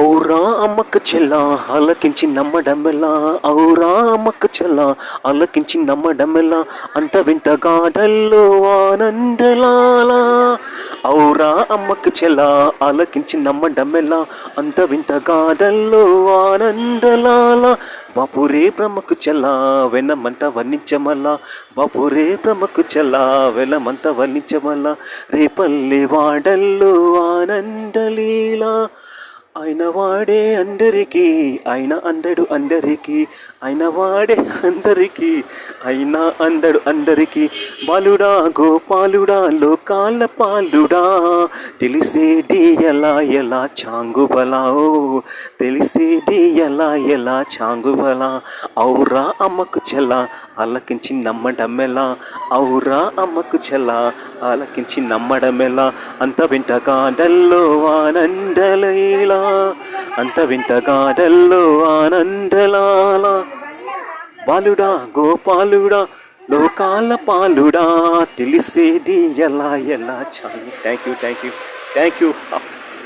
ఔరా అమ్మక్క చెల్ల ఆలకించి నమ్మడమెలా, ఔరా అమ్మక్క చెల్ల ఆలకించి నమ్మడమెలా, అంత వింట గాడల్లో ఆనందలాలా. ఔరా అమ్మక్క చెల్ల ఆలకించి నమ్మడమెలా, అంత వింట గాడల్లో ఆనందలాల. బాపురే బ్రహ్మకు చెల్ల వెనమంత వర్ణించమల్ల, బాపురే బ్రహ్మకు చెల్ల వెనమంత వర్ణించమల్ల, రేపల్లి వాడల్లో ఆనందలీలా. ఆయన వాడే అందరికీ, ఆయన అందడు అందరికీ, ఆయన వాడే అందరికీ, ఆయన అందడు అందరికీ. బాలుడా గోపాలుడా లోకాల పాలుడా, తెలిసేది ఎలా ఎలా చాంగుబలా, ఓ తెలిసేది ఎలా ఎలా చాంగుబలా. ఔరా అమ్మకు చెల్ల ఆలకించి నమ్మడమెలా, ఔరా అమ్మకు చెల్ల ఆలకించి నమ్మడమెలా, అంత వింటగాడల్లో ఆనందలీలా, అంత వింటగాడల్లో ఆనందలాల. బాలుడా గోపాలుడా లోకాల పాలుడా, తెలిసేది ఎలా ఎలా చాలు. Thank you.